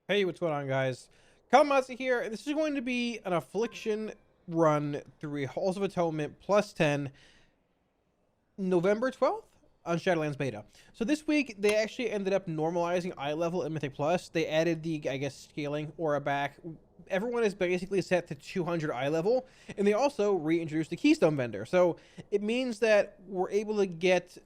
Hey, what's going on, guys? Kalamazi here, and this is going to be an Affliction run through Halls of Atonement plus 10 November 12th on Shadowlands beta. So this week, they actually ended up normalizing eye level in Mythic Plus. They added the, I guess, scaling aura back. Everyone is basically set to 200 eye level, and they also reintroduced the Keystone Vendor. So it means that we're able to get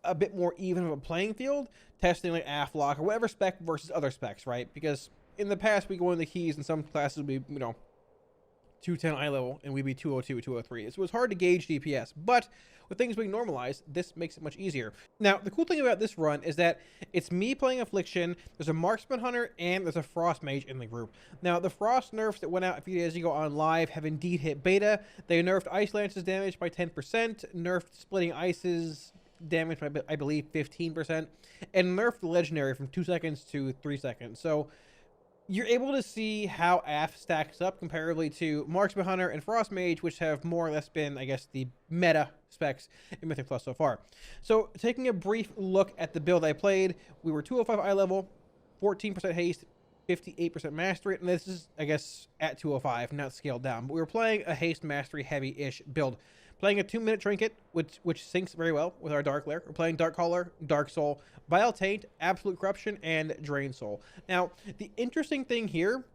a bit more even of a playing field, testing like Affliction or whatever spec versus other specs, right? Because in the past, we go in the keys and some classes would be, 210 eye level and we'd be 202, 203. So it was hard to gauge DPS, but with things being normalized, this makes it much easier. Now, the cool thing about this run is that it's me playing Affliction, there's a Marksman Hunter, and there's a Frost Mage in the group. Now, the Frost nerfs that went out a few days ago on live have indeed hit beta. They nerfed Ice Lance's damage by 10%, nerfed Splitting Ice's damage by, I believe, 15%, and nerfed the Legendary from 2 seconds to 3 seconds. So you're able to see how AF stacks up comparatively to Marksman Hunter and Frost Mage, which have more or less been, I guess, the meta specs in Mythic Plus so far. So taking a brief look at the build I played, we were 205 eye level, 14% haste, 58% mastery, and this is, I guess, at 205, not scaled down. But we were playing a haste mastery heavy-ish build. Playing a 2-minute trinket, which syncs very well with our Dark Lair. We're playing Dark Caller, Dark Soul, Vile Taint, Absolute Corruption, and Drain Soul. Now, the interesting thing here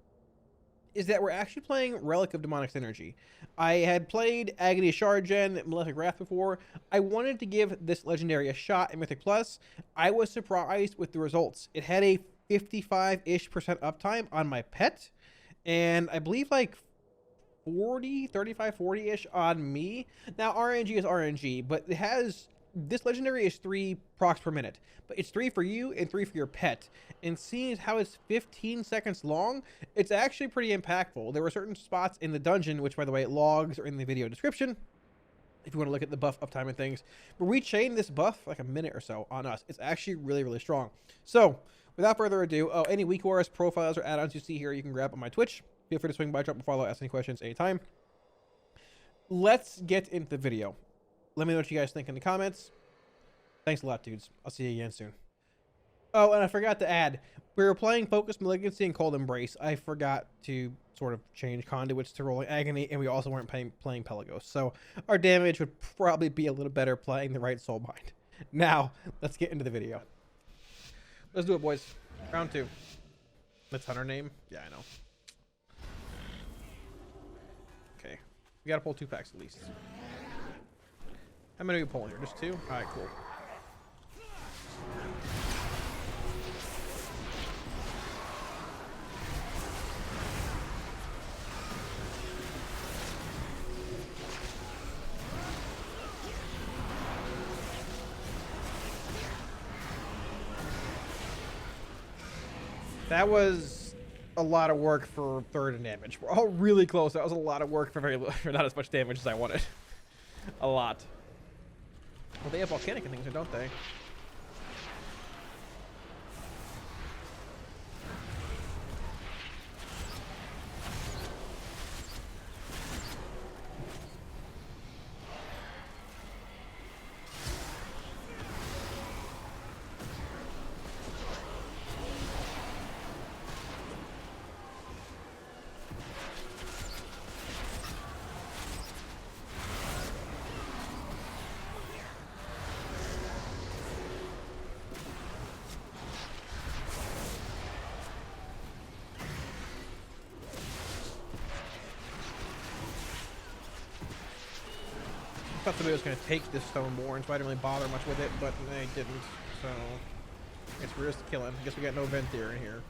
is that we're actually playing Relic of Demonic Synergy. I had played Agony of Shargen, Malefic Wrath before. I wanted to give this legendary a shot in Mythic Plus. I was surprised with the results. It had a 55-ish% uptime on my pet, and I believe like 35-40-ish on me. Now, RNG is RNG, but it has, this legendary is 3 procs per minute, but it's 3 for you and 3 for your pet. And seeing how it's 15 seconds long, it's actually pretty impactful. There were certain spots in the dungeon, which, by the way, logs are in the video description, if you want to look at the buff uptime and things, but we chained this buff for like a minute or so on us. It's actually really, really strong. So, without further ado, any weak auras, profiles, or add-ons you see here, you can grab on my Twitch. Feel free to swing by, drop a follow, ask any questions anytime. Let's get into the video. Let me know what you guys think in the comments. Thanks a lot, dudes. I'll see you again soon. Oh, and I forgot to add, we were playing Focus Malignancy and Cold Embrace. I forgot to sort of change Conduits to Rolling Agony, and we also weren't playing Pelagos. So our damage would probably be a little better playing the right Soulbind. Now, let's get into the video. Let's do it, boys. Round 2. That's Hunter name? Yeah, I know. Okay. We gotta pull 2 packs at least. How many are we pulling here? Just 2? Alright, cool. That was a lot of work for 3rd damage. We're all really close. That was a lot of work for very little, for not as much damage as I wanted. A lot. Well, they have volcanic and things, don't they? I thought somebody was going to take this Stoneborn, so I didn't really bother much with it, but they didn't. So, I guess we're just killing. I guess we got no Ventir in here.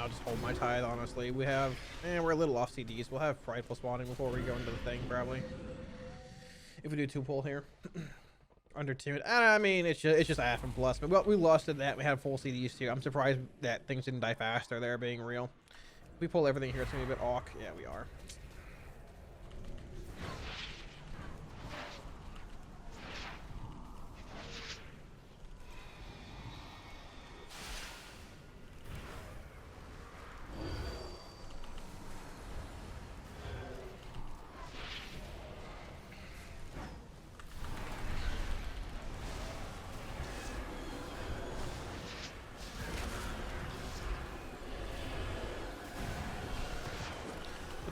I'll just hold my tithe, honestly. We have, we're a little off CDs. We'll have Frightful spawning before we go into the thing, probably. If we do 2 pull here. Under timid. I mean, it's just AF and plus. But well, we lost at that. We had full CDs too. I'm surprised that things didn't die faster. They're being real. If we pull everything here, it's gonna be a bit awk. Yeah, we are.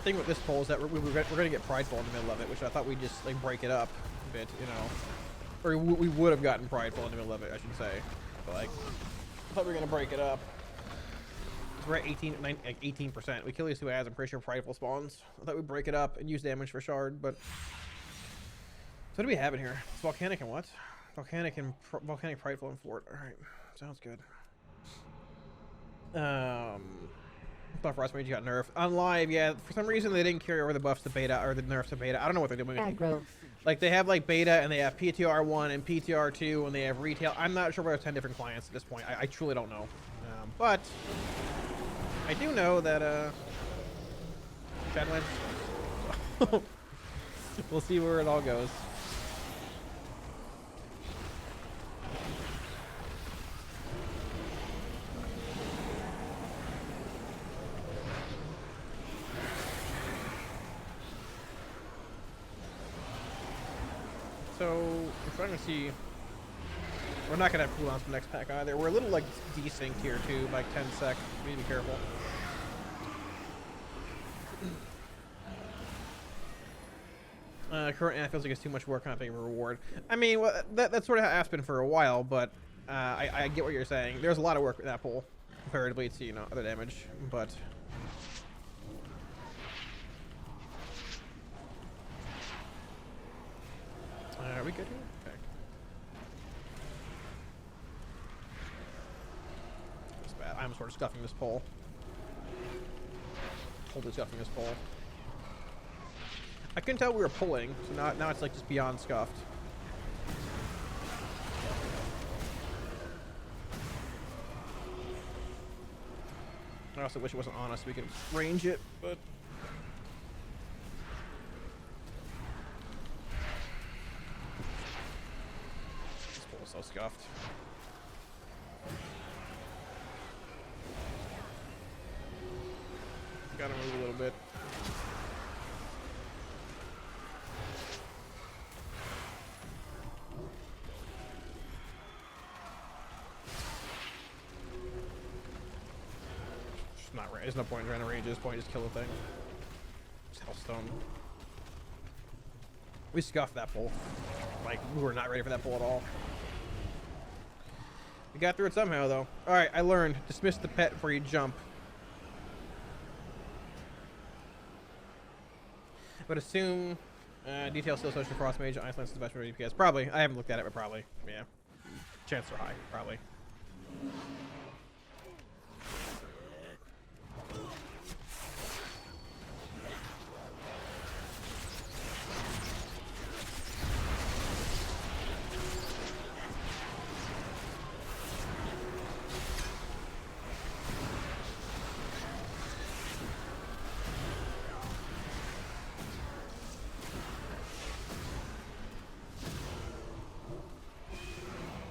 thing with this poll is that we're going to get prideful in the middle of it, which I thought we'd just like break it up a bit, you know, or we would have gotten prideful in the middle of it, I should say. But like, I thought we were going to break it up. We're at 18%. We kill these two ads. I'm pretty sure prideful spawns. I thought we'd break it up and use damage for shard, but so what do we have in here? It's volcanic and what? Volcanic and volcanic prideful and fort. All right, sounds good. Thought Frost Mage got nerfed on live. Yeah, for some reason they didn't carry over the buffs to beta or the nerfs to beta. I don't know what they're doing. Aggro. Like they have like beta and they have PTR 1 and PTR 2 and they have retail. I'm not sure about 10 different clients at this point. I truly don't know. But I do know that Shadowlands. We'll see where it all goes. So we're trying to see. We're not gonna have cooldowns for next pack either. We're a little like desynced here too, like 10 sec. We need to be careful. Current ad feels like it's too much work, not being a reward. I mean, well, that's sort of how it's been for a while, but I get what you're saying. There's a lot of work with that pull comparatively to, you know, other damage, but. Are we good here? Okay. That's bad. I'm sort of scuffing this pole. Totally scuffing this pole. I couldn't tell we were pulling, so now it's like just beyond scuffed. I also wish it wasn't on us so we could range it, but. So scuffed. Gotta move a little bit. Just not right. There's no point in trying to range this point. Just kill the thing. Just Hellstone. We scuffed that pull. Like we were not ready for that pull at all. We got through it somehow, though. All right, I learned. Dismiss the pet before you jump. But assume detail still social Frost Mage. Iceland's the best for DPS. Probably. I haven't looked at it, but probably. Yeah. Chances are high. Probably.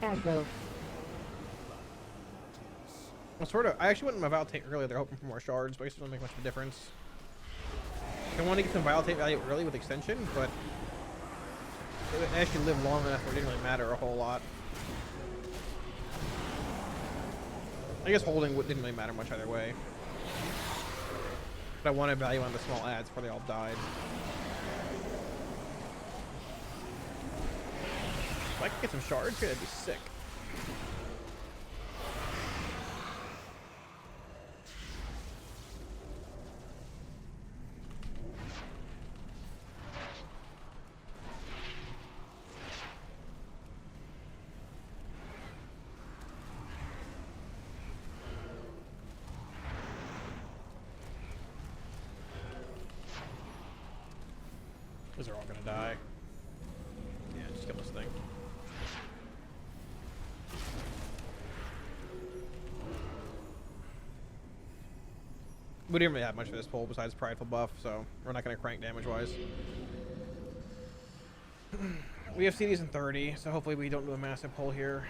Aggro. Well, sort of. I actually went in my Vitality earlier. They're hoping for more shards, but I guess it doesn't make much of a difference. I want to get some Vitality value early with extension, but it would actually live long enough where it didn't really matter a whole lot. I guess holding didn't really matter much either way. But I wanted value on the small ads before they all died. If I could get some shards here, that'd be sick. These are all gonna die. Yeah, just kill this thing. We didn't really have much for this pull besides prideful buff, so we're not gonna crank damage wise. We have CDs in 30, so hopefully we don't do a massive pull here.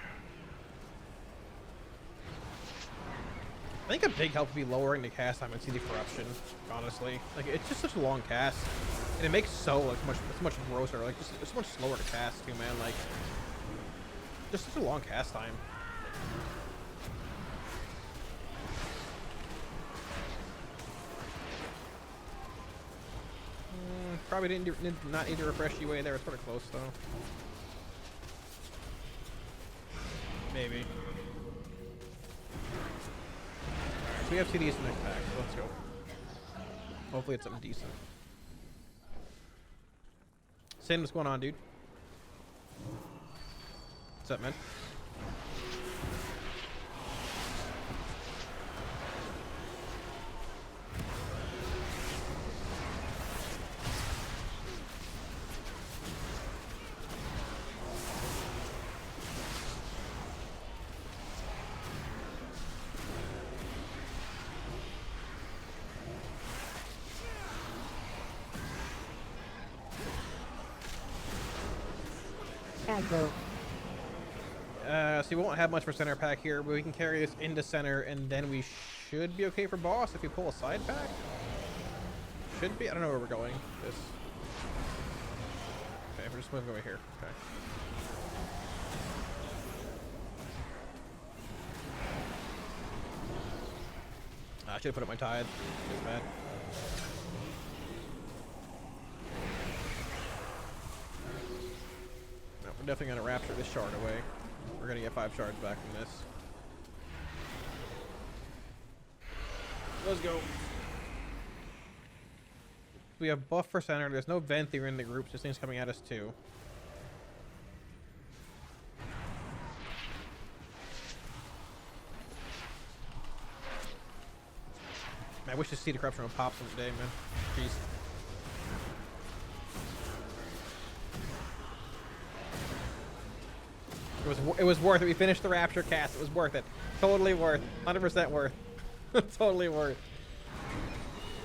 I think a big help would be lowering the cast time in CD corruption, honestly. Like it's just such a long cast. And it makes so like it's much grosser, like just it's much slower to cast too, man. Like just such a long cast time. Probably did not need to refresh UA there. It's pretty close though. Maybe. So we have CDs in the next pack, so let's go. Hopefully it's something decent. Sin, what's going on, dude? What's up, man? So we won't have much for center pack here, but we can carry this into center, and then we should be okay for boss if we pull a side pack. Should be. I don't know where we're going. This. Okay, we're just moving over here. Okay. I should have put up my tithe. It's bad. No, we're definitely gonna rapture this shard away. We're gonna get 5 shards back from this. Let's go. We have buff for center. There's no Venthyr in the group, so this thing's coming at us too. Man, I wish to see the corruption would pop someday, man. Jeez. It was worth it. We finished the Rapture cast. It was worth it. Totally worth. 100% worth. Totally worth.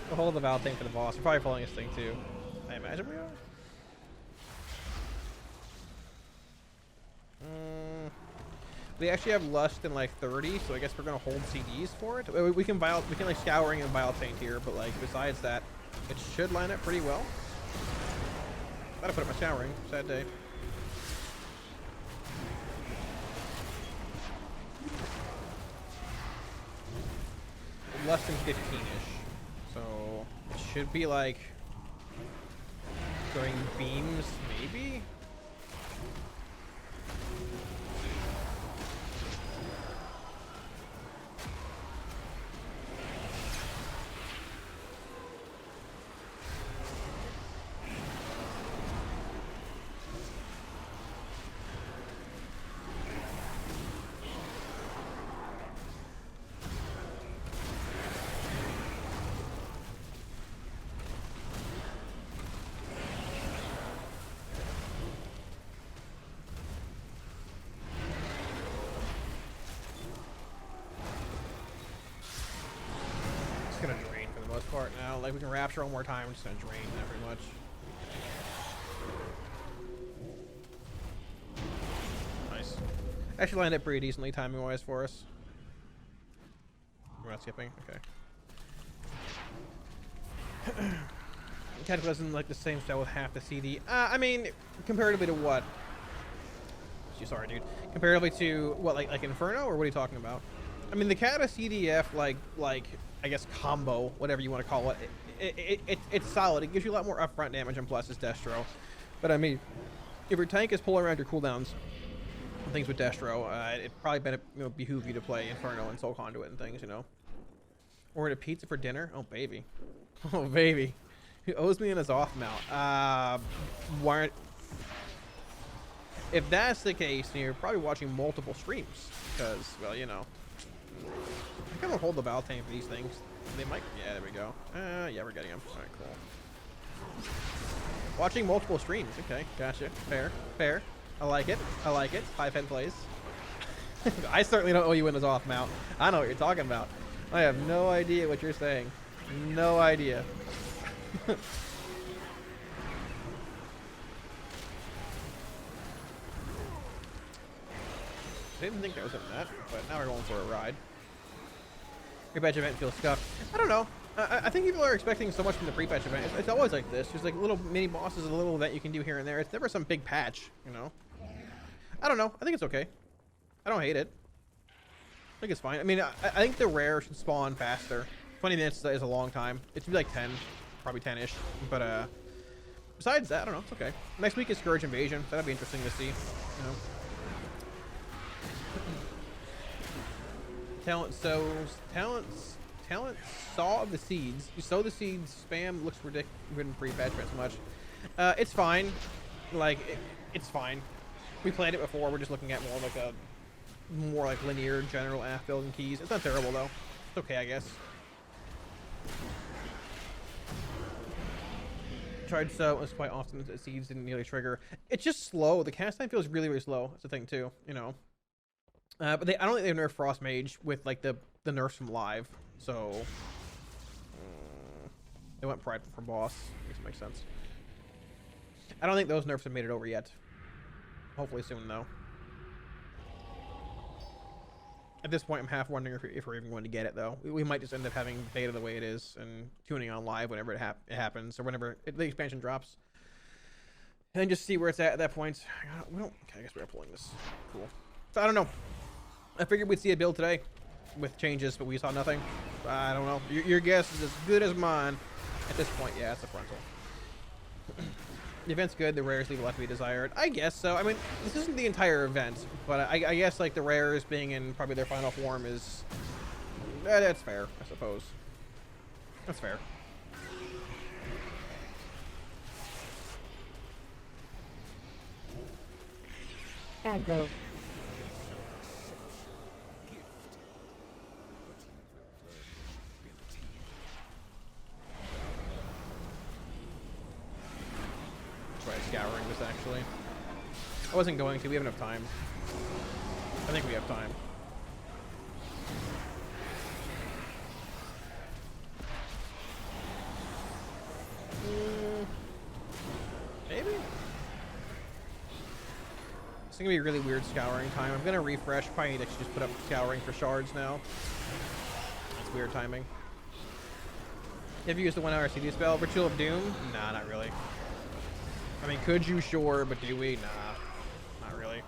We'll hold the Valve thing for the boss. We're probably following this thing too. I imagine we are. We actually have Lust in like 30, so I guess we're gonna hold CDs for it. We can like Scouring and Vile Taint here, but like besides that, it should line up pretty well. Gotta put up my Scouring. Sad day. Less than 15-ish, so it should be like going beams, maybe. Gonna drain for the most part now. Like we can rapture one more time, we're just gonna drain that pretty much. Nice. Actually lined up pretty decently timing wise for us. We're not skipping, okay. Cataclysm like the same style with half the CD. I mean, comparatively to what? Sorry, dude. Comparatively to what, like Inferno, or what are you talking about? I mean, the Cata CDF, like I guess combo, whatever you want to call it, it's solid. It gives you a lot more upfront damage, and plus it's Destro. But I mean, if your tank is pulling around your cooldowns and things with Destro, it probably behoove you to play Inferno and Soul Conduit and things, you know. Ordered a pizza for dinner? Oh baby, oh baby, he owes me an Azoth mount. Why? If that's the case, then you're probably watching multiple streams, because, well, you know. I kind of hold the Battle Tank for these things. They might. Yeah, there we go. Yeah, we're getting them. All right, cool. Watching multiple streams. Okay, gotcha. Fair, fair. I like it. I like it. 5-head plays. I certainly don't owe you Windows off mount. I know what you're talking about. I have no idea what you're saying. No idea. I didn't think there was that, but now we're going for a ride. Pre-patch event feels scuffed. I don't know. I think people are expecting so much from the pre-patch event. It's always like this. There's like little mini bosses, a little event you can do here and there. It's never some big patch, you know? I don't know. I think it's okay. I don't hate it. I think it's fine. I mean, I think the rare should spawn faster. 20 minutes is a long time. It should be like 10. Probably 10-ish. But besides that, I don't know. It's okay. Next week is Scourge Invasion. That'll be interesting to see. You know. Talent saw the seeds. You sow the seeds. Spam looks ridiculous. Pretty bad. So much. It's fine. Like it's fine. We played it before. We're just looking at more like linear general AF build and keys. It's not terrible though. It's okay, I guess. Tried so it was quite often the seeds didn't nearly trigger. It's just slow. The cast time feels really, really slow. That's the thing too, you know. But I don't think they nerfed Frost Mage with like the nerfs from live. So they went prideful for boss. Makes sense. I don't think those nerfs have made it over yet. Hopefully soon though. At this point, I'm half wondering if we're even going to get it, though. We might just end up having beta the way it is and tuning on live whenever it happens or whenever the expansion drops. And just see where it's at that point. Okay, I guess we're pulling this. Cool. So, I don't know. I figured we'd see a build today with changes, but we saw nothing. I don't know. Your guess is as good as mine. At this point, yeah, it's a frontal. The event's good. The rares leave a lot to be desired. I guess so. I mean, this isn't the entire event, but I guess like the rares being in probably their final form is that's fair, I suppose. That's fair. Aggro. Scouring this actually. I wasn't going to. We have enough time. I think we have time. Maybe. It's gonna be a really weird scouring time. I'm gonna refresh. Probably need to just put up scouring for shards now. That's weird timing. Have you used the 1 hour CD spell? Ritual of Doom? Nah, not really. I mean, could you? Sure, but do we? Nah, not really.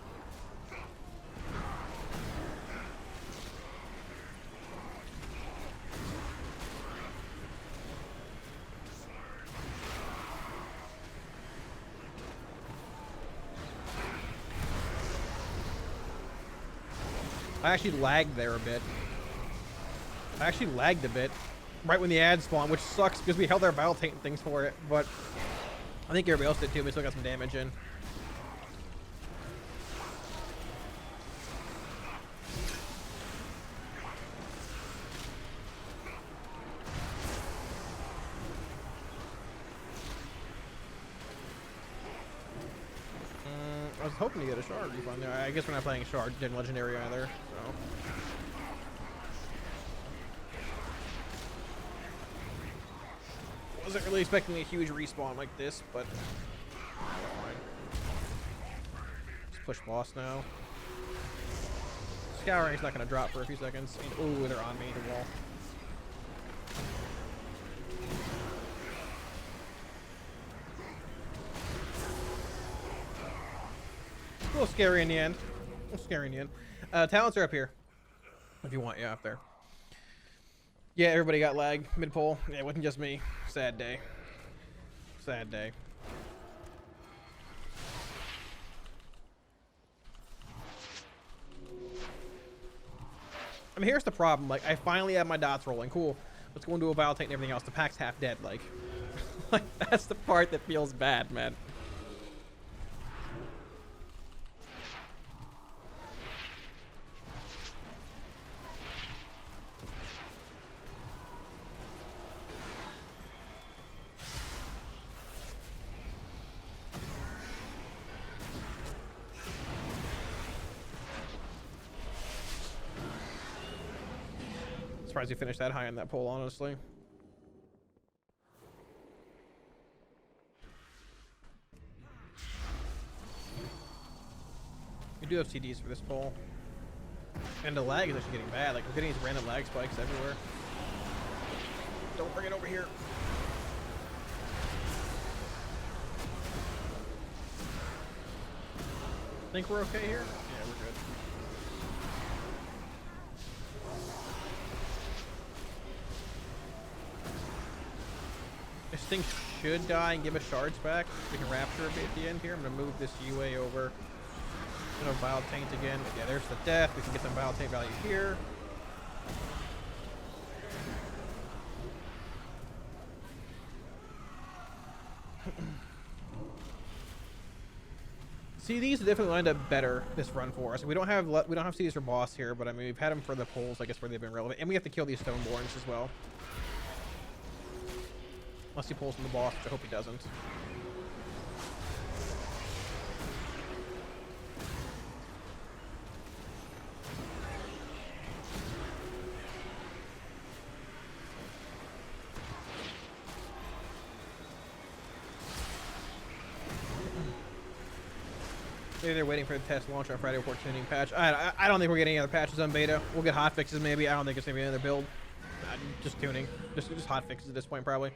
I actually lagged there a bit. I actually lagged a bit right when the ad spawned, which sucks because we held our battle taint things for it, but I think everybody else did too. We still got some damage in. I was hoping to get a shard refund there. I guess we're not playing shard in legendary either. So. Wasn't really expecting a huge respawn like this, but fine. Just push boss now. Scouring's not gonna drop for a few seconds. Ooh, they're on me, the wall. A little scary in the end. A little scary in the end. Talents are up here. If you want, yeah, up there. Yeah, everybody got lag mid-pole. Yeah, it wasn't just me. Sad day. Sad day. I mean, here's the problem. Like, I finally have my dots rolling. Cool. Let's go into a battle tank and everything else. The pack's half dead. Like, like that's the part that feels bad, man. Surprised you finished that high on that pole, honestly. We do have CDs for this pole. And the lag is actually getting bad. Like, we're getting these random lag spikes everywhere. Don't bring it over here. Think we're okay here? Yeah, we're good. This thing should die and give us shards back. We can rapture a bit at the end here. I'm gonna move this UA over. Gonna Vile Taint again. Yeah, there's the death. We can get some Vile Taint value here. CDs definitely lined up better this run for us. We don't have CDs for boss here, but I mean we've had them for the pulls, I guess, where they've been relevant, and we have to kill these Stoneborns as well. Unless he pulls from the boss, which I hope he doesn't. Maybe they're waiting for the test launch on Friday before tuning patch. I don't think we're getting any other patches on beta. We'll get hot fixes maybe. I don't think it's gonna be another build. Just tuning. Just hot fixes at this point probably.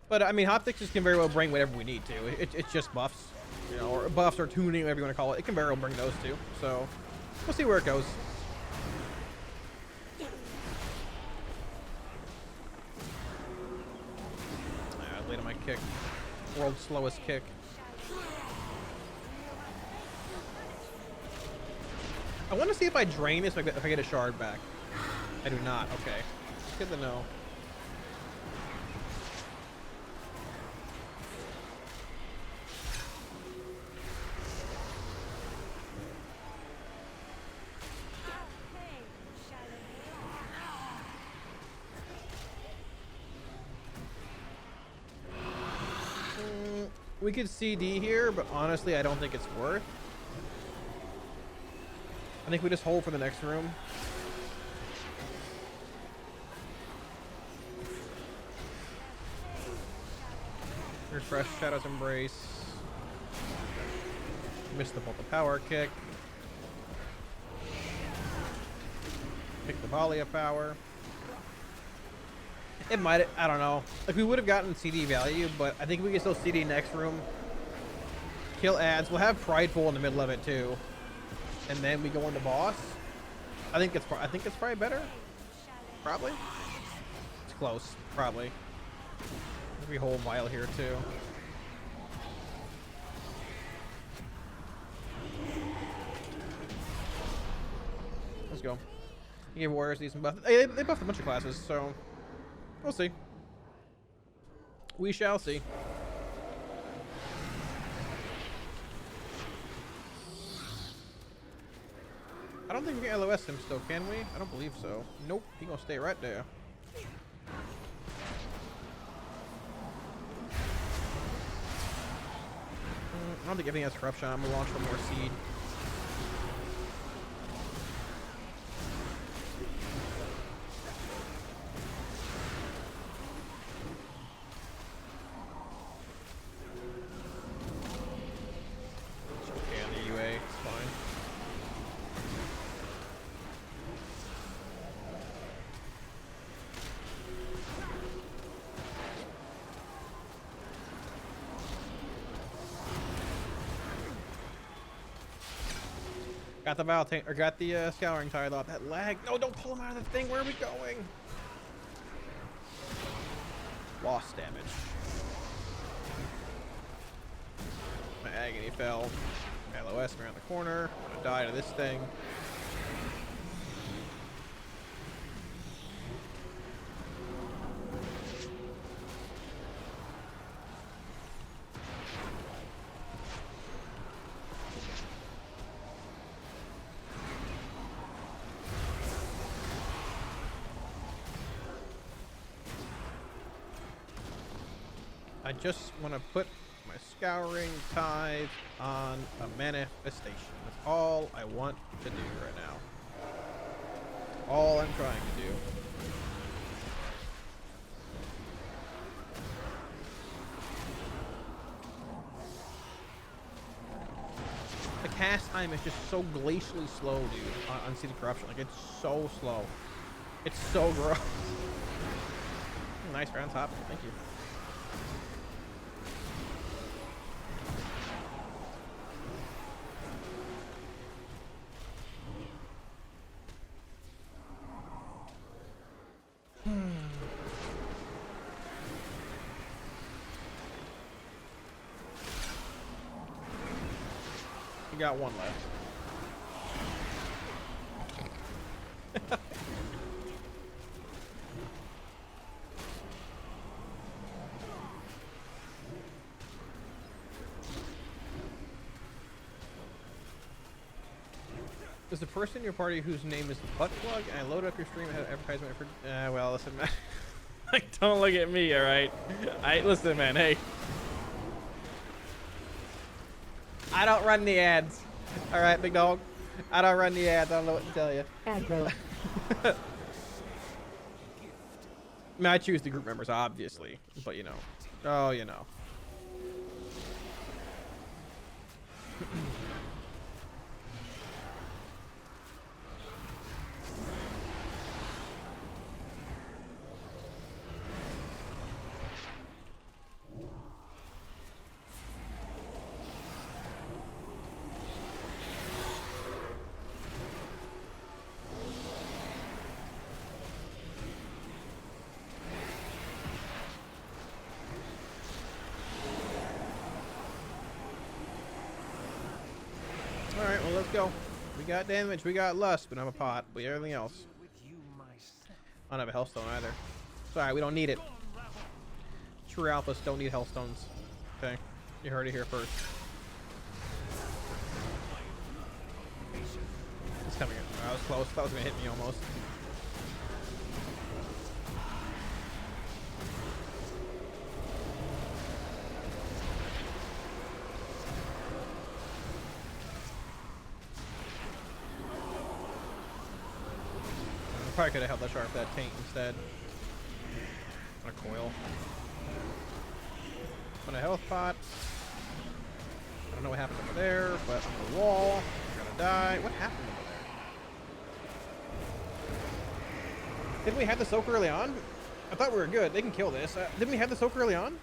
But I mean, hot fixes can very well bring whatever we need to. It's just buffs, you know, or buffs or tuning, whatever you want to call it. It can very well bring those too. So we'll see where it goes. Late on my kick. World's slowest kick. I want to see if I drain this, if I get a shard back. I do not. Okay. Good to know. We could CD here, but honestly, I don't think it's worth. I think we just hold for the next room. Refresh Shadow's Embrace. Missed the bolt of power kick. Pick the volley of power. It might, I don't know. Like we would have gotten CD value, but I think we can still CD next room. Kill ads. We'll have Prideful in the middle of it too. And then we go into boss. I think it's probably better. Probably. It's close. Probably. We hold Vile here too. Let's go. You gave Warriors decent buff. They buffed a bunch of classes, so we'll see. We shall see. I don't think we can LOS him still, can we? I don't believe so. Nope, he gonna stay right there. I don't think everything has corruption. I'm gonna launch one more seed. It's okay on the UA, it's fine. Got the Vile Taint, or got the Scouring Tide off. That lag. No, don't pull him out of the thing. Where are we going? Lost damage. My Agony fell. LOS around the corner. I'm gonna die to this thing. I just want to put my Scouring Tide on a manifestation. That's all I want to do right now. All I'm trying to do. The cast time is just so glacially slow, dude, on Seed of Corruption. Like, it's so slow. It's so gross. Nice round top. Thank you. We got one left. There's a person in your party whose name is Butt Plug, and I load up your stream and have advertisement for. Well, listen, man. Like, don't look at me, all right? Listen, man. Hey, I don't run the ads. All right, big dog. I don't run the ads. I don't know what to tell you. Aggro. I mean, I choose the group members, obviously, but you know. Oh, you know. Alright, well, let's go. We got damage, we got lust, but I'm a pot. We everything else. I don't have a hellstone either. Sorry, we don't need it. True alphas don't need hellstones. Okay, you heard it here first. It's coming in. That was close. That was gonna hit me almost. Probably could have held that sharp that taint instead. On a coil. On a health pot. I don't know what happened over there, but on the wall. We're gonna die. What happened over there? Didn't we have the soak early on? I thought we were good. They can kill this. Didn't we have the soak early on?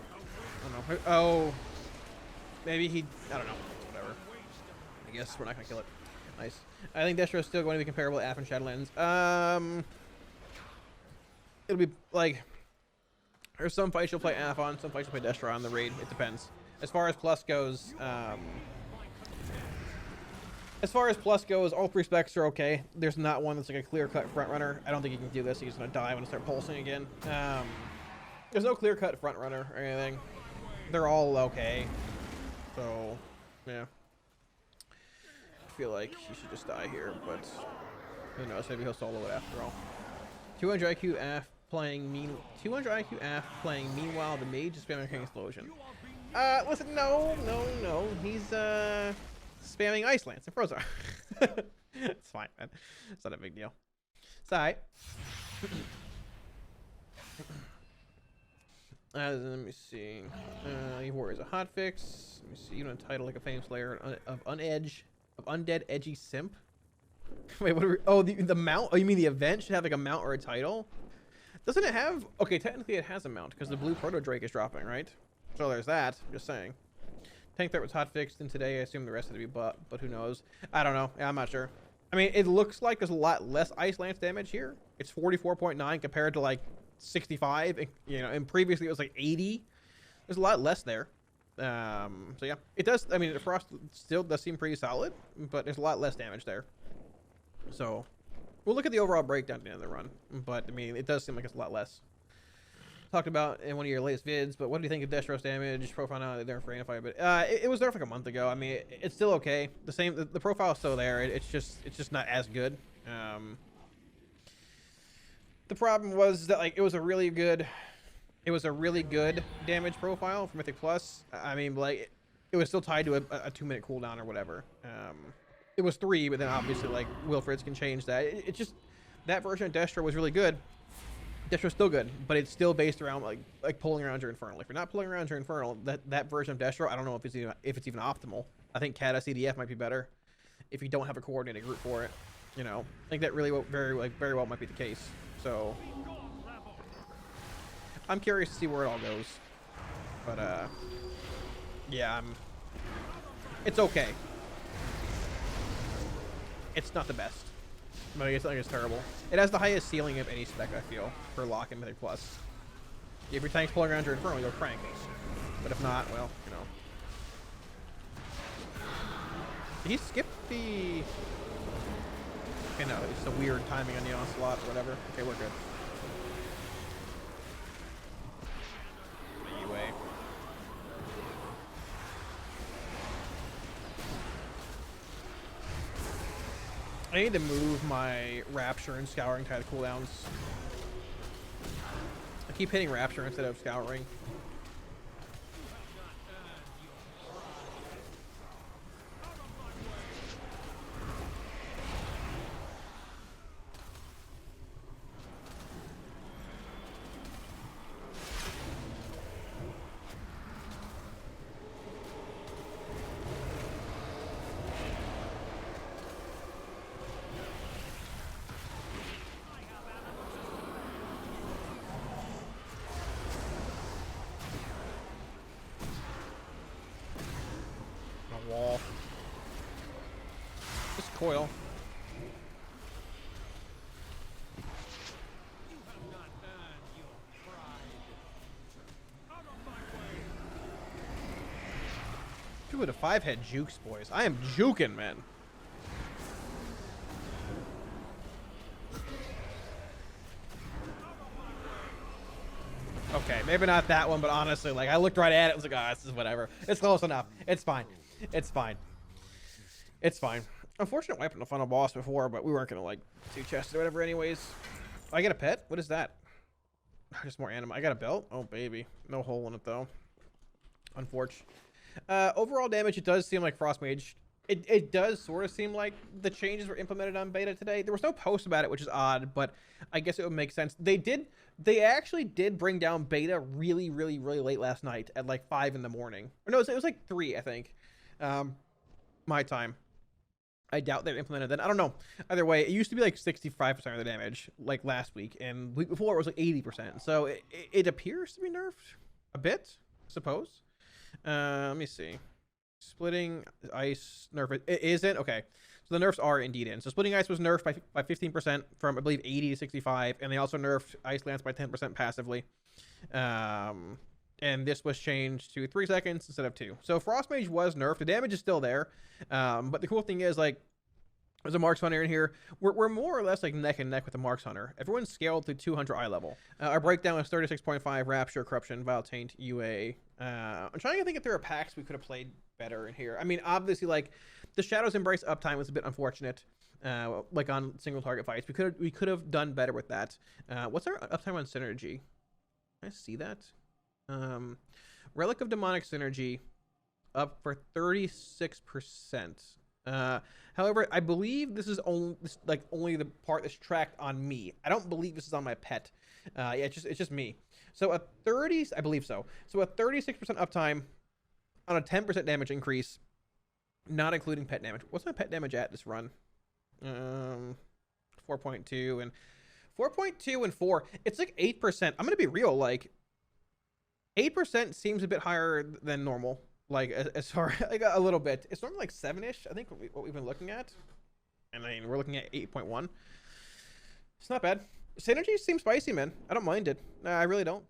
I don't know. Oh. Maybe he. I don't know. Whatever. I guess we're not gonna kill it. Nice. I think Destro is still going to be comparable to Aff and Shadowlands. It'll be like there's some fights you'll play Aff on, some fights you'll play Destro on the raid. It depends. As far as plus goes, all three specs are okay. There's not one that's like a clear-cut front runner. I don't think you can do this. He's gonna die when I start pulsing again. There's no clear-cut front runner or anything. They're all okay. So, yeah. I feel like he should just die here, but who knows? Maybe he'll solo it after all. 200 IQ Aff playing meanwhile the Mage is spamming King Explosion. Listen, no. He's spamming Ice Lance and Frozar. It's fine, man. It's not a big deal. It's alright. Let me see. He warriors a hotfix. Let me see. You don't title like a Fame Slayer of Undead Edgy Simp. Wait, what are we, oh, the mount? Oh, you mean the event should have like a mount or a title? Doesn't it have? Okay, technically it has a mount because the blue Proto Drake is dropping, right? So there's that. I'm just saying. Tank threat was hot fixed, and today I assume the rest had to be but who knows? I don't know. Yeah, I'm not sure. I mean, it looks like there's a lot less Ice Lance damage here. It's 44.9 compared to like 65. You know, and previously it was like 80. There's a lot less there. So yeah, it does. I mean, the frost still does seem pretty solid, but there's a lot less damage there. So we'll look at the overall breakdown at the end of the run, but I mean, it does seem like it's a lot less. Talked about in one of your latest vids, but what do you think of Destros damage profile now? They're for Anify, but it was there for like a month ago. I mean, it's still okay. The profile is still there. It's just not as good. The problem was that like it was a really good damage profile for Mythic Plus. I mean, like it was still tied to a 2-minute cooldown or whatever. It was 3, but then obviously like Wilfred's can change that. It's just that version of Destro was really good. Destro's still good, but it's still based around like pulling around your Infernal. If you're not pulling around your Infernal, that version of Destro, I don't know if it's even optimal. I think Kata CDF might be better if you don't have a coordinated group for it. You know, I think that really very well might be the case. So I'm curious to see where it all goes. But yeah, it's okay. It's not the best. But I guess it's terrible. It has the highest ceiling of any spec, I feel, for Lock and Mythic Plus. If your tank's pulling around your Infernal, you'll crank. But if not, well, you know. Did he skip the... Okay, no, it's a weird timing on the onslaught or whatever. Okay, we're good. Anyway. I need to move my Rapture and Scouring Tide cooldowns. I keep hitting Rapture instead of Scouring. Wall. Just coil. Two with a 5-head jukes, boys. I am juking, man. Okay, maybe not that one, but honestly, like, I looked right at it, I was like, ah, this is whatever. It's close enough. It's fine. It's fine. It's fine. Unfortunate wiping the final boss before, but we weren't gonna like do chests or whatever anyways. I get a pet? What is that? Just more anima. I got a belt? Oh baby. No hole in it though. Unfortunate. Overall damage, it does seem like Frost Mage. It does sort of seem like the changes were implemented on beta today. There was no post about it, which is odd, but I guess it would make sense. They actually did bring down beta really late last night at like 5 in the morning. Or no, it was like 3, I think. My time. I doubt they implemented that. I don't know. Either way, it used to be like 65% of the damage like last week, and week before it was like 80%. So it appears to be nerfed a bit, I suppose. Let me see. Splitting ice nerf. It isn't. Okay. So the nerfs are indeed in. So splitting ice was nerfed by 15% from I believe 80 to 65, and they also nerfed ice lance by 10% passively. And this was changed to 3 seconds instead of 2. So Frost Mage was nerfed. The damage is still there. But the cool thing is, like, there's a Marks Hunter in here. We're more or less like neck and neck with the Marks Hunter. Everyone's scaled to 200 eye level. Our breakdown is 36.5 Rapture, Corruption, Vile Taint, UA. I'm trying to think if there are packs we could have played better in here. I mean, obviously, like, the Shadows Embrace uptime was a bit unfortunate. Like on single target fights. We could have done better with that. What's our uptime on Synergy? Can I see that? Relic of Demonic Synergy up for 36%. However, I believe this is only the part that's tracked on me. I don't believe this is on my pet. Yeah, it's just me. So a 30, I believe so. So a 36% uptime on a 10% damage increase, not including pet damage. What's my pet damage at this run? 4.2 and 4.2 and 4. It's like 8%. I'm gonna be real, like 8% seems a bit higher than normal. Like as far like a little bit. It's normally like 7-ish, I think, what we've been looking at. And I mean, we're looking at 8.1. It's not bad. Synergy seems spicy, man. I don't mind it. I really don't.